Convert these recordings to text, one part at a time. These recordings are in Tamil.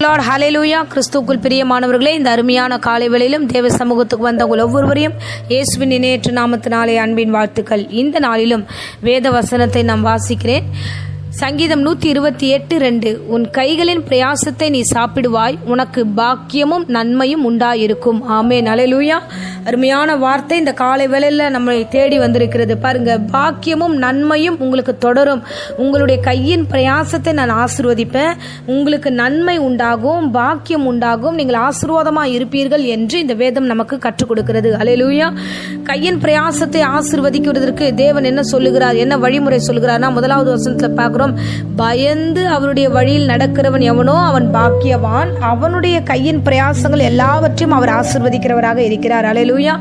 லார்ட் ஹல்லேலூயா. கிறிஸ்துவுக்குள் பிரியமானவர்களே, இந்த அருமையான காலை வேளையிலும் தேவ சமூகத்துக்கு வந்த உங்கள் ஒவ்வொருவரையும் இயேசுவின் இணையற்ற நாமத்தினாலே அன்பின் வாழ்த்துக்கள். இந்த நாளிலும் வேத வசனத்தை நாம் வாசிக்கிறேன். சங்கீதம் 128:2. உன் கைகளின் பிரயாசத்தை நீ சாப்பிடுவாய், உனக்கு பாக்கியமும் நன்மையும் உண்டாயிருக்கும். ஆமென். ஹல்லேலூயா. அருமையான வார்த்தை இந்த காலை வேளையில நம்மை தேடி வந்திருக்கிறது. பாருங்க, பாக்கியமும் நன்மையும் உங்களுக்கு தொடரும். உங்களுடைய கையின் பிரயாசத்தை நான் ஆசீர்வதிப்பேன், உங்களுக்கு நன்மை உண்டாகும், பாக்கியம் உண்டாகும், நீங்கள் ஆசீர்வாதமா இருப்பீர்கள் என்று இந்த வேதம் நமக்கு கற்றுக் கொடுக்கிறது. ஹல்லேலூயா. கையின் பிரயாசத்தை ஆசீர்வதிக்கிறதற்கு தேவன் என்ன சொல்லுகிறார், என்ன வழிமுறை சொல்லுகிறார்னா, முதலாவது வசனத்துல பார்க்கிறோம், பயந்து அவருடைய வழியில் நடக்கிறவன் எவனோ அவன் பாக்கியவான், அவனுடைய கையின் பிரயாசங்கள் எல்லாவற்றையும் அவர் ஆசீர்வதிக்கிறவராக இருக்கிறார். ஹல்லேலூயா.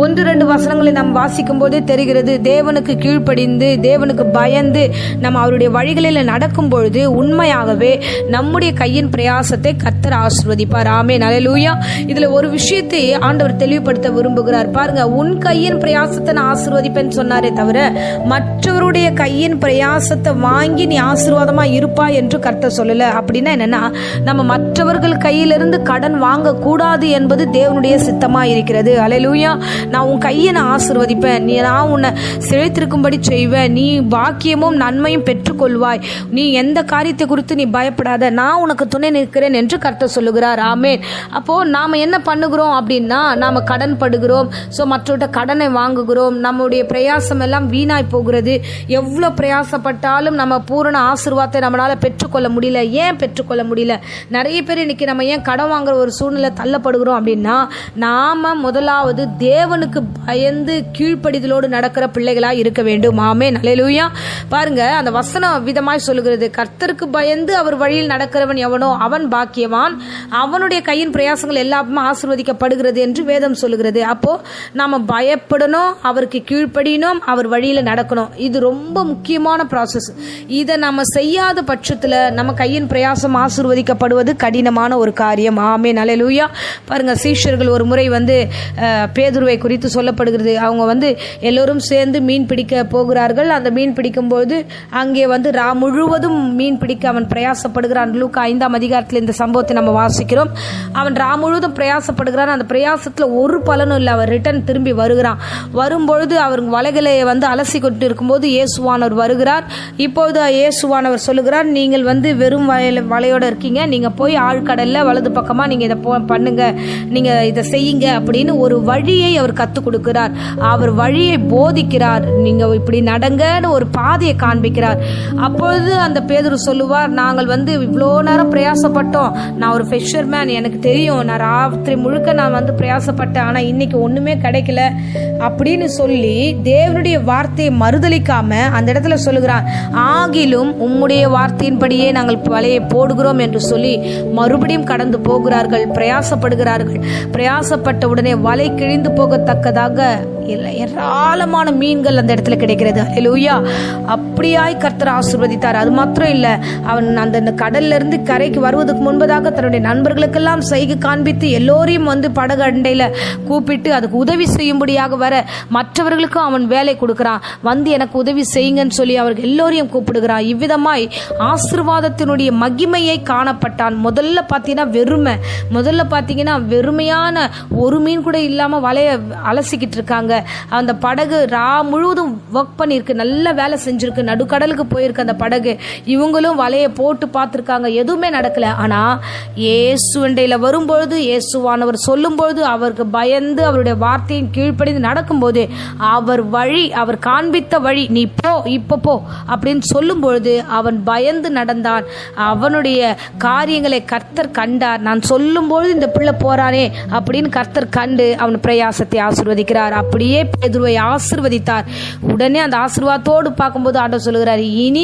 1-2 வசனங்களை நாம் வாசிக்கும் போதே தெரிகிறது, தேவனுக்கு கீழ்ப்படிந்து தேவனுக்கு பயந்து நம்ம அவருடைய வழிகளில் நடக்கும் பொழுது உண்மையாகவே நம்முடைய கையின் பிரயாசத்தை கர்த்தர் ஆசீர்வதிப்பார். ஆமென். ஹல்லேலூயா. இதுல ஒரு விஷயத்தை ஆண்டவர் தெளிவுபடுத்த விரும்புகிறார். பாருங்க, உன் கையின் பிரயாசத்தை நான் ஆசீர்வதிப்பேன்னு சொன்னாரே தவிர மற்றவருடைய கையின் பிரயாசத்தை வாங்கி நீ ஆசீர்வாதமா இருப்பா என்று கர்த்தர் சொல்லல. அப்படின்னா என்னன்னா, நம்ம மற்றவர்கள் கையிலிருந்து கடன் வாங்க கூடாது என்பது தேவனுடைய சித்தமா இருக்கிறது. ஹல்லேலூயா. நான் உன் கையை நான் ஆசீர்வதிப்பேன், நான் உன்னை செழித்திருக்கும்படி செய்வேன், நீ பாக்கியமும் நன்மையும் பெற்றுக்கொள்வாய், நீ எந்த காரியத்தை குறித்து நீ பயப்படாத, நான் உனக்கு துணை நிற்கிறேன் என்று கர்த்தர் சொல்லுகிறார். ஆமென். அப்போ நாம என்ன பண்ணுகிறோம் அப்படின்னா, நாம கடன் படுகிறோம், மற்றவர்கிட்ட கடனை வாங்குகிறோம், நம்முடைய பிரயாசம் எல்லாம் வீணாய் போகிறது. எவ்வளவு பிரயாசப்பட்டாலும் நம்ம பூரண ஆசீர்வாதத்தை நம்மளால பெற்றுக்கொள்ள முடியல. ஏன் பெற்றுக்கொள்ள முடியல? நிறைய பேர் இன்னைக்கு நம்ம ஏன் கடன் வாங்குற ஒரு சூழ்நிலை தள்ளப்படுகிறோம் அப்படின்னா, நாம முதலாவது தேவனுக்கு பயந்து கீழ்ப்படிதலோடு நடக்கிற பிள்ளைகளா இருக்க வேண்டும். ஆமென். ஹல்லேலூயா. பாருங்க, அந்த வசனம் விதமாய் சொல்லுகிறது, கர்த்தருக்கு பயந்து அவர் வழியில் நடக்கிறவன் எவனோ அவன் பாக்கியவான், அவனுடைய கையின் பிரயாசங்கள் எல்லாமே ஆசீர்வதிக்கப்படுகிறது என்று வேதம் சொல்லுகிறது. அப்போ நாம பயப்படணும், அவருக்கு கீழ்ப்படியணும், அவர் வழியில நடக்கணும். இது ரொம்ப முக்கியமான ப்ராசஸ். இதை நம்ம செய்யாத பட்சத்துல நம்ம கையின் பிரயாசம் ஆசீர்வதிக்கப்படுவது கடினமான ஒரு காரியம். ஆமென். ஹல்லேலூயா. பாருங்க, சீஷர்கள் ஒரு முறை பேதுருவை குறித்து சொல்லப்படுகிறது. அவங்க எல்லோரும் சேர்ந்து மீன் பிடிக்க போகிறார்கள். அந்த மீன் பிடிக்கும்போது அங்கே ரா முழுவதும் மீன் பிடிக்க அவன் பிரயாசப்படுகிறான். லூக்கா 5ஆம் அதிகாரத்தில் இந்த சம்பவத்தை நம்ம வாசிக்கிறோம். அவன் ரா முழுவதும் பிரயாசப்படுகிறான். அந்த பிரயாசத்துல ஒரு பலனும் இல்லை. அவன் ரிட்டர்ன் திரும்பி வருகிறான். வரும்பொழுது அவர் வலைகளை அலசி கொண்டு இருக்கும்போது இயேசுவானவர் வருகிறார். இப்போது இயேசுவானவர் சொல்லுகிறார், நீங்கள் வெறும் வலையோட இருக்கீங்க, நீங்க போய் ஆழ்கடல்ல வலது பக்கமா நீங்க இதை பண்ணுங்க, நீங்க இதை செய்யுங்க அப்படின்னு ஒரு வழியை அவர் கத்துக் கொடுக்கிறார். அவர் வழியை போதிக்கிறார். நீங்க இப்படி நடங்கன்னு ஒரு பாதையை காண்பிக்கிறார். அப்பொழுது அந்த பேதுரு சொல்லுவார், நாங்கள் இவ்வளோ நேரம் பிரயாசப்பட்டோம், நான் ஒரு ஃபிஷர்மேன், எனக்கு தெரியும், நான் ராத்திரி முழுக்க நான் பிரயாசப்பட்டேன், ஆனா இன்னைக்கு ஒண்ணுமே கிடைக்கல அப்படின்னு சொல்லி தேவனுடைய வார்த்தையை மறுதலிக்காம அந்த இடத்துல சொல்லுகிறான், ஆகிலும் உம்முடைய வார்த்தையின்படியே நாங்கள் வலையை போடுகிறோம் என்று சொல்லி மறுபடியும் கடந்து போகிறார்கள், பிரயாசப்படுகிறார்கள். பிரயாசப்பட்ட உடனே வலை கிழிந்து போகத்தக்கதாக ஏராளமான மீன்கள் அந்த இடத்துல கிடைக்கிறது. ஹல்லேலூயா. அப்படியாய் கர்த்தர் ஆசீர்வதித்தார். அது மாத்திரம் இல்ல, அவன் அந்த கடல்ல இருந்து கரைக்கு வருவதற்கு முன்பதாக தன்னுடைய நண்பர்களுக்கெல்லாம் செய்கை காண்பித்து எல்லோரையும் படகு அண்டையில கூப்பிட்டு அதுக்கு உதவி செய்யும்படியாக வர மற்றவர்களுக்கும் அவன் வேலை கொடுக்கிறான். எனக்கு உதவி செய்யுங்கன்னு சொல்லி அவர்கள் எல்லோரையும் கூப்பிடுகிறான். இவ்விதமாய் ஆசீர்வாதத்தினுடைய மகிமையை காணப்பட்டான். முதல்ல பாத்தீங்கன்னா வெறுமையான ஒரு மீன் கூட இல்லாம வலைய அலசிக்கிட்டு இருக்காங்க. அந்த படகு ரா முழுவதும் ஒர்க் பண்ணிருக்கு, நல்ல வேலை செஞ்சிருக்கு, நடுக்கடலுக்கு போயிருக்கு அந்த படகு. இவங்களும் வலையை போட்டு பார்த்திருக்காங்க, எதுவுமே நடக்கல. ஆனா இயேசுவண்டையில வரும்பொழுது, இயேசுவானவர் சொல்லும் பொழுது அவருக்கு பயந்து அவருடைய வார்த்தையின் கீழ்ப்படிந்து நடக்கும்போது அவர் காண்பித்த வழி, நீ போ, இப்ப போ அப்படின்னு சொல்லும் பொழுது அவன் பயந்து நடந்தான். அவனுடைய காரியங்களை கர்த்தர் கண்டார். நான் சொல்லும் பொழுது இந்த பிள்ளை போறானே அப்படின்னு கர்த்தர் கண்டு அவன் பிரயாசத்தை ஆசீர்வதிக்கிறார். அப்படியே பேதுருவை ஆசீர்வதித்தார். உடனே அந்த ஆசீர்வாதத்தோடு பார்க்கும்போது ஆண்டவர் சொல்லுகிறார், இனி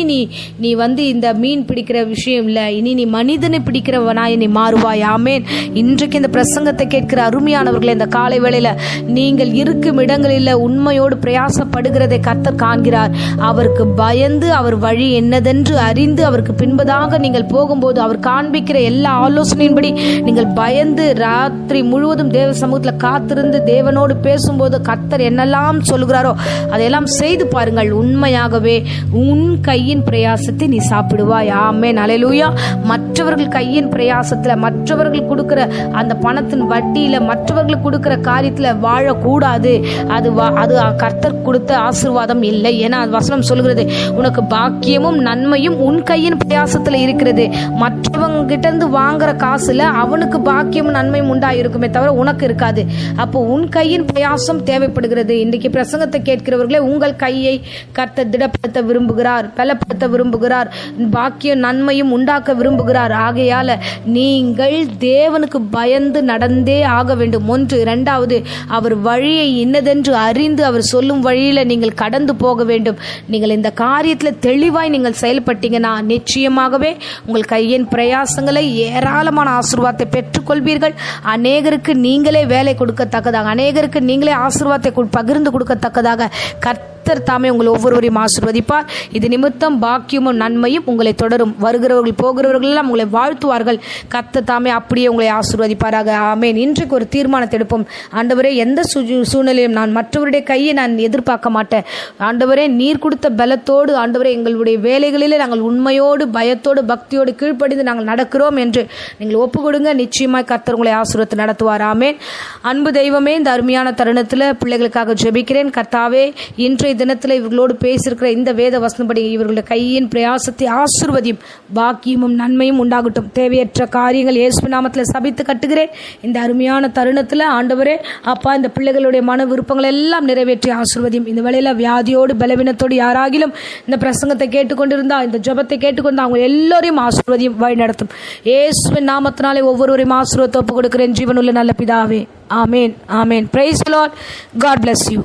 நீ இந்த மீன் பிடிக்கிற விஷயம் இல்ல, இனி நீ மனிதனை பிடிக்கிறவனாய் நீ மாறுவாய். ஆமென். இன்றைக்கு இந்த பிரசங்கத்தை கேட்கிற அருமையானவர்களே, இந்த காலை வேளையில நீங்கள் இருக்கும் இடங்களில் உண்மையோடு பிரயாசப்படுகிறதை கர்த்தர் காண்கிறார். அவருக்கு பயந்து அவர் வழி என்னதென்று அறிந்து அவருக்கு பின்பதாக நீங்கள் போகும்போது அவர் காண்பிக்கிற எல்லா ஆலோசனையின்படி நீங்கள் பயந்து ராத்திரி முழுவதும் தேவ சமூகத்தில் காத்திருந்து தேவனோடு பேசும்போது கர்த்தர் கர்த்தர் என்னெல்லாம் சொல்கிறாரோ அதையெல்லாம் செய்து பாருங்கள். உண்மையாகவே உன் கையின் பிரயாசத்தை நீ சாப்பிடுவாய். ஆமென், அல்லேலூயா. மற்றவர்கள் கையின் பிரயாசத்துல, மற்றவர்கள் கொடுக்கிற அந்த பணத்தின் வட்டியில, மற்றவர்கள் கொடுக்கிற காரியத்துல வாழக்கூடாது. அது கர்த்தர் கொடுத்த ஆசீர்வாதம் இல்லை. ஏன்னா வசனம் சொல்கிறது, உனக்கு பாக்கியமும் நன்மையும் உன் கையின் பிரயாசத்துல இருக்கிறது. மற்றவங்க கிட்ட இருந்து வாங்குற காசுல அவனுக்கு பாக்கியமும் நன்மையும் உண்டாயிருக்குமே தவிர உனக்கு இருக்காது. அப்போ உன் கையின் பிரயாசம் தேவைப்படுகிறது. இன்றைக்கு பிரசங்கத்தை கேட்கிறவர்களே, உங்கள் கையை கர்த்தர் திடப்படுத்த விரும்புகிறார், பலப்படுத்த விரும்புகிறார், பாக்கியம் நன்மையும் உண்டாக்க விரும்புகிறார். ஆகையால நீங்கள் தேவனுக்கு பயந்து நடந்தே ஆக வேண்டும். ஒன்று. இரண்டாவது, அவர் வழியை இன்னதென்று அறிந்து அவர் சொல்லும் வழியில நீங்கள் கடந்து போக வேண்டும். நீங்கள் இந்த காரியத்தில் தெளிவாய் நீங்கள் செயல்பட்டீங்கன்னா நிச்சயமாகவே உங்கள் கையின் பிரயாசங்களை ஏராளமான ஆசீர்வாதத்தை பெற்றுக்கொள்வீர்கள். அநேகருக்கு நீங்களே வேலை கொடுக்கத்தக்கதாக, அநேகருக்கு நீங்களே ஆசீர்வாதத்தை பகிர்ந்து கொடுக்கத்தக்கதாக கர்த்தர் தாமே உங்களை ஒவ்வொருவரையும் ஆசீர்வதிப்பார். இது நிமித்தம் பாக்கியமும் நன்மையும் உங்களை தொடரும். வருகிறவர்கள் போகிறவர்கள் எல்லாம் உங்களை வாழ்த்துவார்கள். கர்த்தர் தாமே அப்படியே உங்களை ஆசீர்வதிப்பாராக. ஆமென். இன்றைக்கு ஒரு தீர்மானத்தை எடுப்போம். ஆண்டவரே, எந்த சூழ்நிலையும் நான் மற்றவருடைய கையை நான் எதிர்பார்க்க மாட்டேன். ஆண்டவரே, நீர் கொடுத்த பலத்தோடு ஆண்டவரே எங்களுடைய வேலைகளிலே நாங்கள் உண்மையோடு பயத்தோடு பக்தியோடு கீழ்ப்படிந்து நாங்கள் நடக்கிறோம் என்று நீங்கள் ஒப்பு கொடுங்க. நிச்சயமாய் கர்த்தர் உங்களை ஆசீர்வதித்து நடத்துவார். ஆமென். அன்பு தெய்வமே, இந்த அருமையான தருணத்தில் பிள்ளைகளுக்காக ஜெபிக்கிறேன். கர்த்தாவே, இன்றைய தினத்தில் இவர்களோடு பேசியிருக்கிற இந்த வேத வசனப்படி இவர்களுடைய கையின் பிரயாசத்தை ஆசீர்வதியும், பாக்கியமும் நன்மையும் உண்டாகட்டும். தேவையற்ற காரியங்கள் இயேசுவின் நாமத்தில் சபித்து கட்டுகிறேன். இந்த அருமையான தருணத்தில் ஆண்டவரே அப்பா, இந்த பிள்ளைகளுடைய மன விருப்பங்கள் எல்லாம் நிறைவேற்றி ஆசீர்வதியும். இந்த வேளையில் வியாதியோடு பலவீனத்தோடு யாராகிலும் இந்த பிரசங்கத்தை கேட்டுக்கொண்டிருந்தா, இந்த ஜெபத்தை கேட்டுக்கொண்டு அவங்க எல்லோரையும் ஆசீர்வதியும், வழி நடத்தும். இயேசுவின் நாமத்தினாலே ஒவ்வொருவரையும் ஆசீர்வாதத்தை ஒப்பு கொடுக்கிறேன் ஜீவனுள்ள நல்ல பிதாவே. ஆமேன், ஆமேன். Praise the lord. God bless you.